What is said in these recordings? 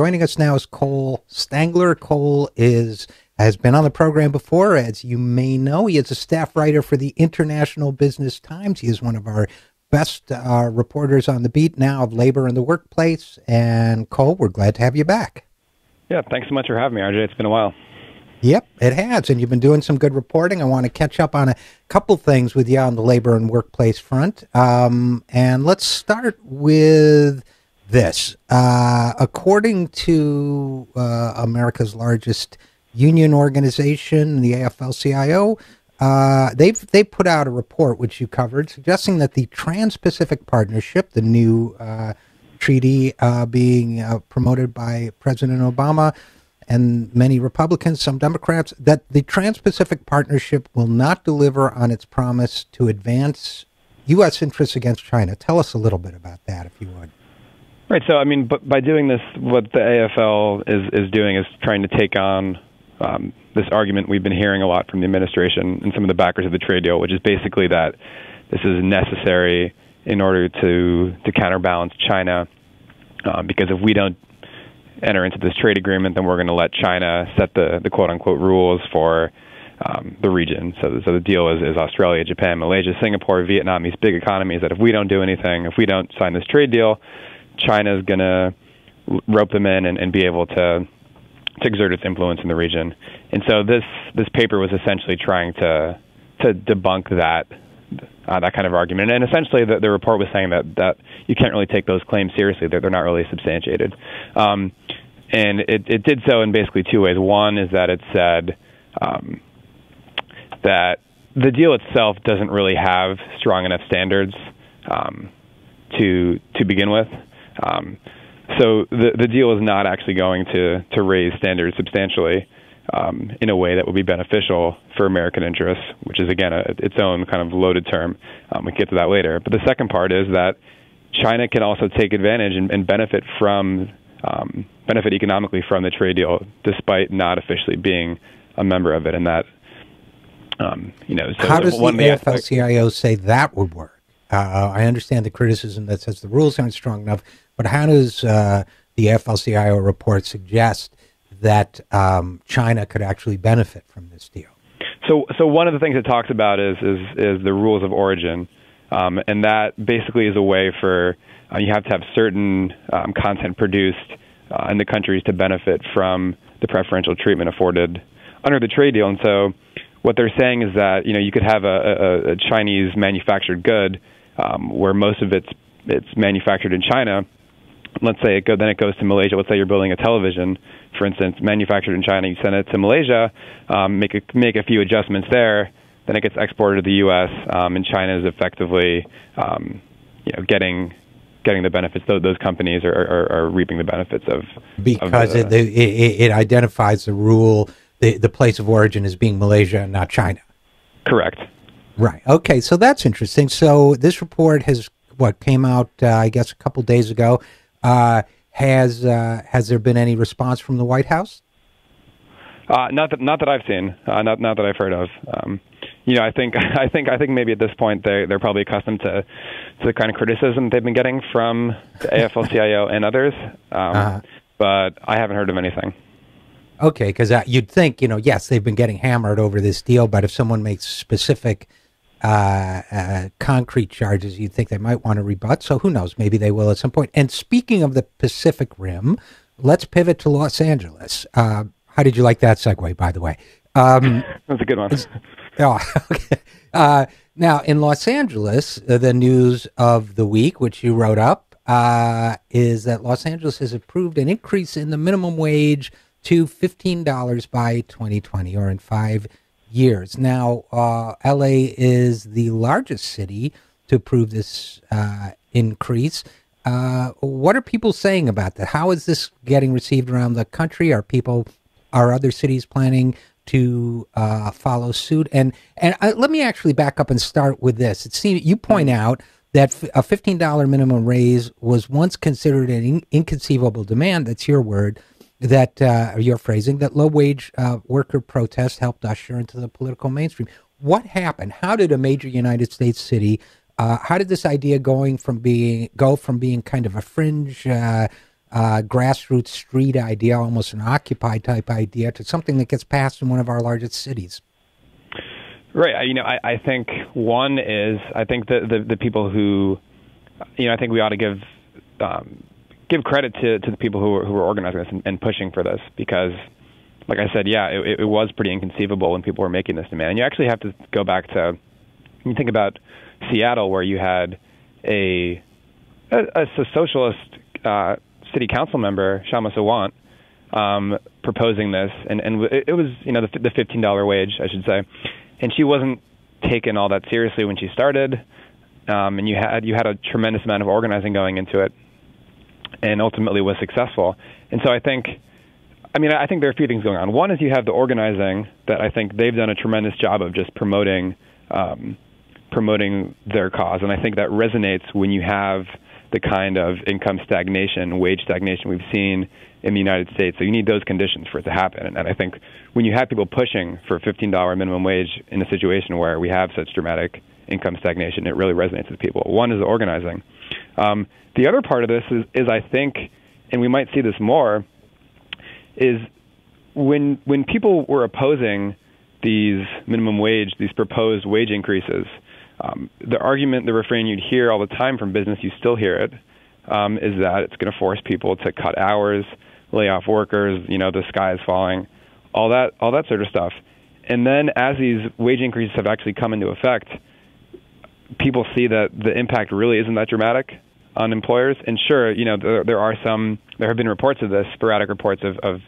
Joining us now is Cole Stangler. Cole has been on the program before, as you may know. He is a staff writer for the International Business Times. He is one of our best reporters on the beat now of labor in the workplace. And Cole, we're glad to have you back. Yeah, thanks so much for having me, RJ. It's been a while. Yep, it has, and you've been doing some good reporting. I want to catch up on a couple things with you on the labor and workplace front. And let's start with this. According to America's largest union organization, the AFLCIO, they've put out a report, which you covered, suggesting that the Trans-Pacific Partnership, the new treaty being promoted by President Obama, and many Republicans, some Democrats, that the Trans-Pacific Partnership will not deliver on its promise to advance U.S. interests against China. Tell us a little bit about that, if you would. Right. So, I mean, by doing this, what the AFL is doing is trying to take on this argument we've been hearing a lot from the administration and some of the backers of the trade deal, which is basically that this is necessary in order to counterbalance China, because if we don't enter into this trade agreement, then we're going to let China set the quote-unquote rules for the region. So the deal is Australia, Japan, Malaysia, Singapore, Vietnam, these big economies that if we don't do anything, if we don't sign this trade deal, China is going to rope them in and be able to exert its influence in the region. And so this paper was essentially trying to debunk that kind of argument. And essentially the report was saying that you can't really take those claims seriously. They're not really substantiated. And it did so in basically two ways. One is that it said that the deal itself doesn't really have strong enough standards to begin with. So the deal is not actually going to raise standards substantially in a way that would be beneficial for American interests, which is, again, its own kind of loaded term. We can get to that later. But the second part is that China can also take advantage and benefit economically from the trade deal, despite not officially being a member of it. And that, So how does the AFL-CIO say that would work? I understand the criticism that says the rules aren't strong enough, but how does the AFL-CIO report suggest that China could actually benefit from this deal? So one of the things it talks about is the rules of origin, and that basically is a way for you have to have certain content produced in the countries to benefit from the preferential treatment afforded under the trade deal. And so what they're saying is that you could have a Chinese manufactured good where most of it's manufactured in China. Let's say it goes to Malaysia. Let's say you're building a television, for instance, manufactured in China. You send it to Malaysia, make a few adjustments there, then it gets exported to the U.S. And China is effectively, getting the benefits. Those companies are reaping the benefits of because it identifies the rule, the place of origin as being Malaysia and not China. Correct. Right. Okay. So that's interesting. So this report came out, I guess, a couple days ago. Has there been any response from the White House? Not that I've seen. Not that I've heard of. I think maybe at this point they're probably accustomed to the kind of criticism they've been getting from the AFL-CIO and others. But I haven't heard of anything. Okay, because you'd think, yes, they've been getting hammered over this deal, but if someone makes specific concrete charges, you'd think they might want to rebut. So who knows? Maybe they will at some point. And speaking of the Pacific Rim, let's pivot to Los Angeles. How did you like that segue, by the way? That's a good one. Okay. Now, in Los Angeles, the news of the week, which you wrote up, is that Los Angeles has approved an increase in the minimum wage to $15 by 2020, or in 5 years. Now, LA is the largest city to approve this increase. What are people saying about that? How is this getting received around the country? Are other cities planning to follow suit? And let me actually back up and start with this. It seems you point out that a $15 minimum raise was once considered an inconceivable demand. That's your word. Your phrasing, that low-wage worker protest helped usher into the political mainstream. What happened? How did a major United States city, how did this idea go from being kind of a fringe grassroots street idea, almost an Occupy type idea, to something that gets passed in one of our largest cities? Right. I think one is, I think the people who, I think we ought to give credit to the people who were organizing this and pushing for this, because, like I said, it was pretty inconceivable when people were making this demand. And you actually have to go back to, you think about Seattle, where you had a socialist city council member, Shama Sawant, proposing this, and it was the $15 wage, I should say, and she wasn't taken all that seriously when she started, and you had a tremendous amount of organizing going into it, and ultimately was successful. And so I think there are a few things going on. One is you have the organizing that I think they've done a tremendous job of just promoting their cause, and I think that resonates when you have the kind of income stagnation, wage stagnation we've seen in the United States. So you need those conditions for it to happen. And I think when you have people pushing for a $15 minimum wage in a situation where we have such dramatic income stagnation, it really resonates with people. One is the organizing. The other part of this is I think, and we might see this more, is when people were opposing these minimum wage, these proposed wage increases, the argument, the refrain you'd hear all the time from business, you still hear it, is that it's going to force people to cut hours, lay off workers, the sky is falling, all that sort of stuff. And then as these wage increases have actually come into effect, people see that the impact really isn't that dramatic on employers. And sure, there have been reports of this, sporadic reports of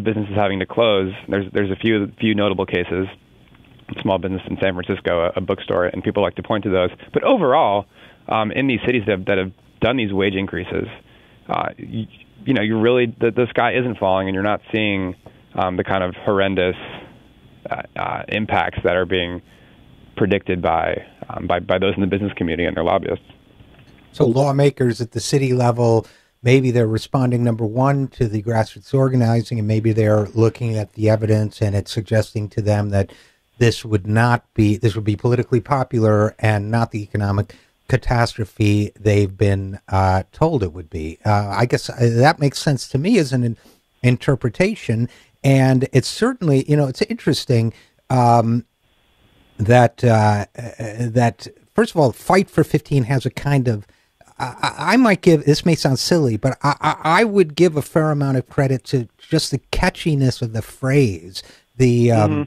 businesses having to close. There's a few notable cases. Small business in San Francisco, a bookstore, and people like to point to those. But overall, in these cities that have done these wage increases, you're really the sky isn't falling, and you're not seeing the kind of horrendous impacts that are being predicted by those in the business community and their lobbyists. So lawmakers at the city level, maybe they're responding, number one, to the grassroots organizing, and maybe they're looking at the evidence and it's suggesting to them that this would be politically popular and not the economic catastrophe they've been told it would be. I guess that makes sense to me as an interpretation, and it's certainly, it's interesting that first of all, Fight for 15 has a kind of, I might give, this may sound silly, but I would give a fair amount of credit to just the catchiness of the phrase, the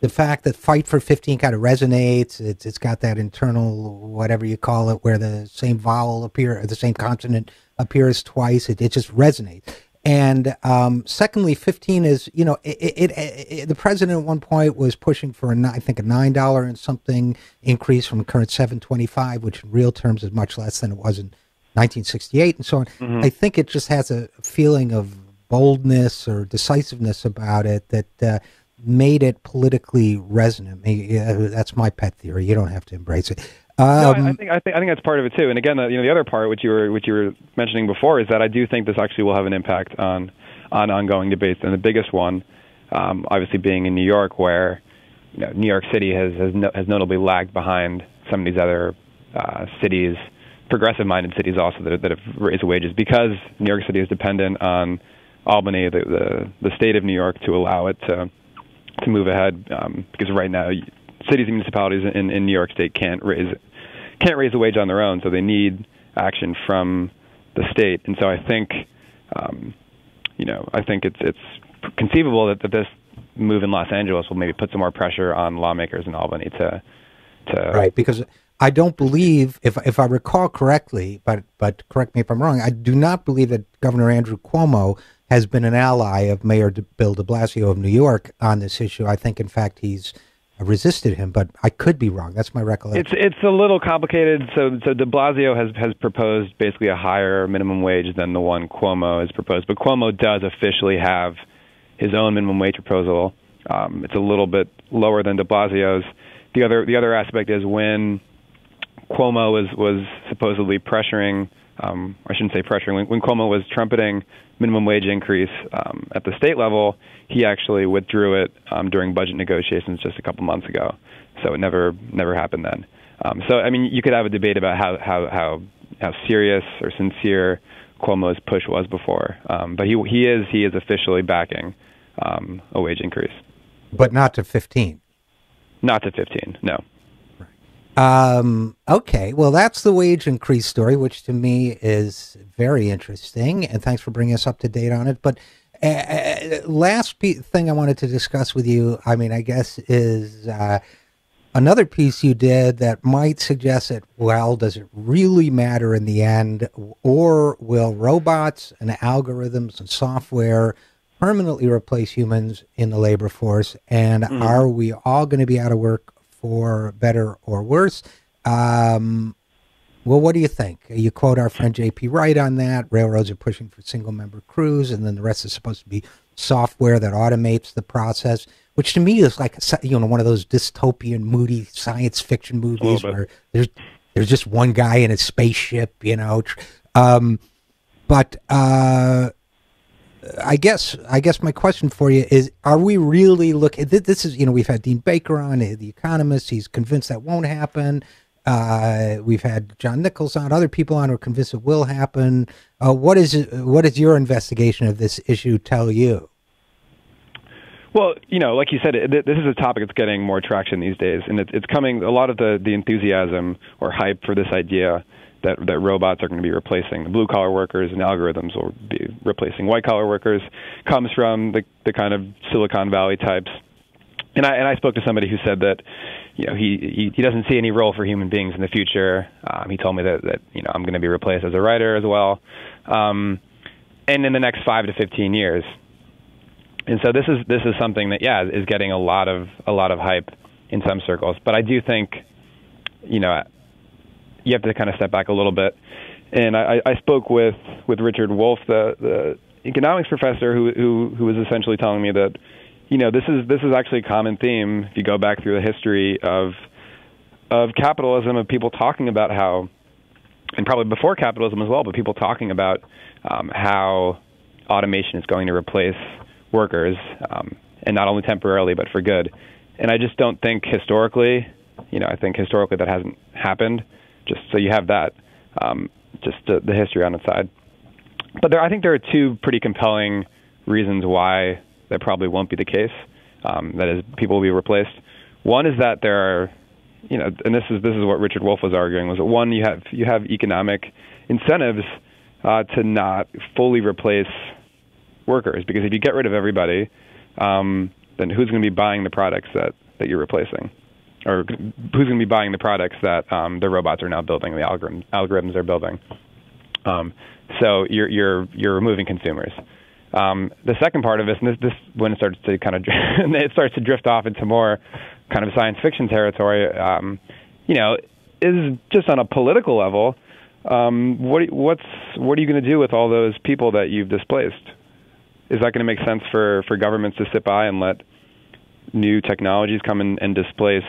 fact that Fight for 15 kind of resonates. It's got that internal, whatever you call it, where the same vowel the same consonant appears twice. It just resonates. And secondly, 15 is, the president at one point was pushing for I think a $9 and something increase from current $7.25, which in real terms is much less than it was in 1968 and so on. Mm-hmm. I think it just has a feeling of boldness or decisiveness about it that made it politically resonant. Maybe, that's my pet theory. You don't have to embrace it. No, I think that's part of it too. And again, the other part, which you were mentioning before, is that I do think this actually will have an impact on ongoing debates. And the biggest one, obviously, being in New York, where New York City has notably lagged behind some of these other cities, progressive-minded cities also that have raised wages, because New York City is dependent on Albany, the state of New York, to allow it to move ahead, because right now cities and municipalities in New York State can't raise the wage on their own, so they need action from the state. And so I think it's conceivable that this move in Los Angeles will maybe put some more pressure on lawmakers in Albany to right, because I don't believe, if I recall correctly, but correct me if I'm wrong, I do not believe that Governor Andrew Cuomo has been an ally of Mayor Bill de Blasio of New York on this issue. I think, in fact, he's resisted him, but I could be wrong. That's my recollection. It's a little complicated. So de Blasio has proposed basically a higher minimum wage than the one Cuomo has proposed, but Cuomo does officially have his own minimum wage proposal. It's a little bit lower than de Blasio's. The other aspect is when Cuomo was supposedly pressuring, I shouldn't say pressuring, when Cuomo was trumpeting minimum wage increase at the state level, he actually withdrew it during budget negotiations just a couple months ago. So it never happened then. So I mean, you could have a debate about how serious or sincere Cuomo's push was before. But he is officially backing a wage increase. But not to 15. Not to 15, no. Okay, well, that's the wage increase story, which to me is very interesting, and thanks for bringing us up to date on it. But last thing I wanted to discuss with you, I mean, I guess, is another piece you did that might suggest that, well, does it really matter in the end, or will robots and algorithms and software permanently replace humans in the labor force, and are we all going to be out of work for better or worse? Well, what do you think? You quote our friend J.P. Wright on that. Railroads are pushing for single-member crews, and then the rest is supposed to be software that automates the process, which to me is like, one of those dystopian, moody science fiction movies where there's just one guy in a spaceship, But I guess my question for you is: are we really looking? This is, we've had Dean Baker on, the economist. He's convinced that won't happen. We've had John Nichols on, other people on who are convinced it will happen. What does your investigation of this issue tell you? Well, like you said, this is a topic that's getting more traction these days, and it's coming. A lot of the enthusiasm or hype for this idea that robots are going to be replacing the blue-collar workers and algorithms will be replacing white-collar workers comes from the kind of Silicon Valley types. And I spoke to somebody who said that, he doesn't see any role for human beings in the future. He told me that I'm going to be replaced as a writer as well, and in the next 5 to 15 years. And so this is something that is getting a lot of hype in some circles. But I do think, you have to kind of step back a little bit. And I spoke with Richard Wolff, the economics professor, who was essentially telling me that, this is actually a common theme if you go back through the history of capitalism, of people talking about how, and probably before capitalism as well, but people talking about how automation is going to replace workers, and not only temporarily but for good. And I just don't think historically, I think historically that hasn't happened. Just so you have that, just the history on its side. But I think there are two pretty compelling reasons why that probably won't be the case. That is, people will be replaced. One is that there are, and this is what Richard Wolff was arguing, was that one, you have economic incentives to not fully replace workers, because if you get rid of everybody, then who's going to be buying the products that you're replacing? Or who's going to be buying the products that the robots are now building, the algorithms are building? So you're removing consumers. The second part of this, and this when it starts to kind of it starts to drift off into more kind of science fiction territory, is just on a political level. What are you going to do with all those people that you've displaced? Is that going to make sense for governments to sit by and let new technologies come and displace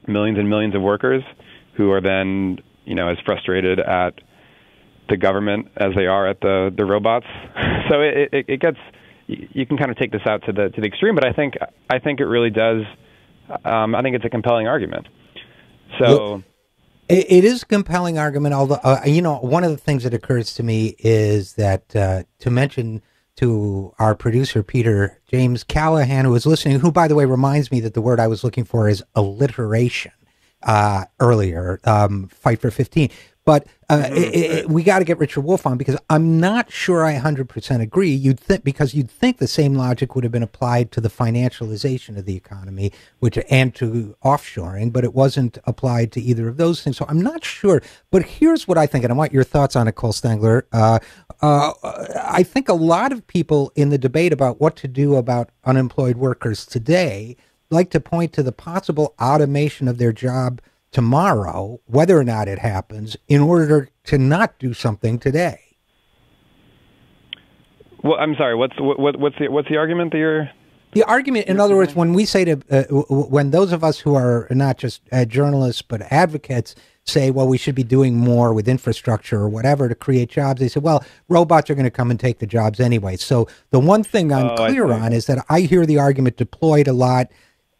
millions and millions of workers who are then, as frustrated at the government as they are at the robots? So it gets, you can kind of take this out to the extreme, but I think it really does. I think it's a compelling argument. So it is a compelling argument. Although one of the things that occurs to me is that to mention to our producer, Peter James Callahan, who is listening, who, by the way, reminds me that the word I was looking for is alliteration earlier, fight for 15. But we got to get Richard Wolff on, because I'm not sure I 100% agree. Because you'd think the same logic would have been applied to the financialization of the economy, and to offshoring, but it wasn't applied to either of those things. So I'm not sure. But here's what I think, and I want your thoughts on it, Cole Stangler. I think a lot of people in the debate about what to do about unemployed workers today like to point to the possible automation of their job tomorrow, whether or not it happens, in order to not do something today. Well, I'm sorry. What's the argument that you're? The argument, in other words, when we say when those of us who are not just journalists but advocates say, well, we should be doing more with infrastructure or whatever to create jobs, they say, well, robots are going to come and take the jobs anyway. So the one thing I'm clear on is that I hear the argument deployed a lot,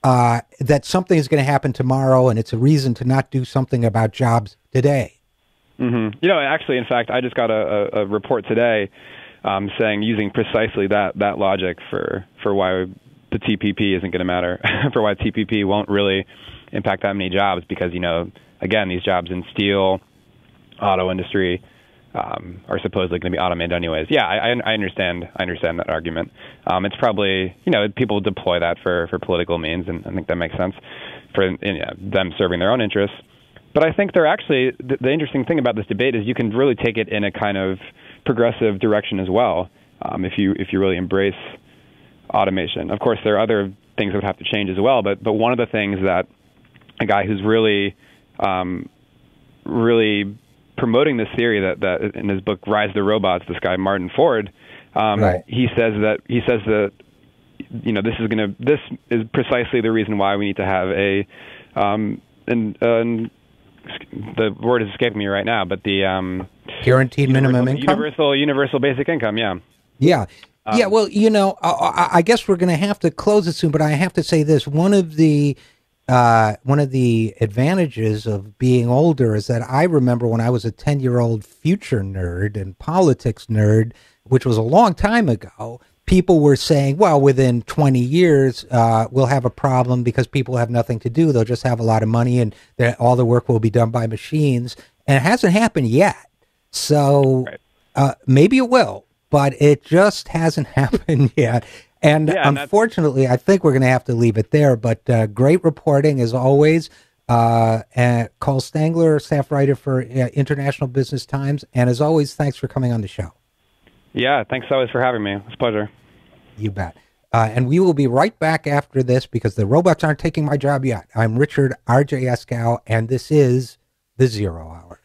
that something is going to happen tomorrow, and it's a reason to not do something about jobs today. Mm-hmm. You know, actually, in fact, I just got a report today saying using precisely that logic for why the TPP isn't going to matter, for why TPP won't really impact that many jobs, because, you know, again, these jobs in steel, auto industry are supposedly going to be automated anyways. Yeah, I understand that argument. It's probably, you know, people deploy that for political means, and I think that makes sense for them serving their own interests. But I think they're actually, the interesting thing about this debate is you can really take it in a kind of progressive direction as well, if you really embrace automation. Of course, there are other things that would have to change as well, but one of the things that a guy who's really promoting this theory that in his book Rise of the Robots, this guy Martin Ford, right. he says that you know, this is precisely the reason why we need to have the word is escaping me right now, but the guaranteed minimum income, universal basic income. Yeah. Yeah. Yeah. Well, you know, I guess we're going to have to close it soon, but I have to say this: one of the advantages of being older is that I remember when I was a 10-year-old future nerd and politics nerd, which was a long time ago, people were saying, well, within 20 years, we'll have a problem because people have nothing to do. They'll just have a lot of money and all the work will be done by machines. And it hasn't happened yet. So maybe it will, but it just hasn't happened yet. And unfortunately, I think we're going to have to leave it there. But great reporting as always. And Cole Stangler, staff writer for International Business Times. And as always, thanks for coming on the show. Yeah, thanks always for having me. It's a pleasure. You bet. And we will be right back after this because the robots aren't taking my job yet. I'm Richard RJ Eskow, and this is The Zero Hour.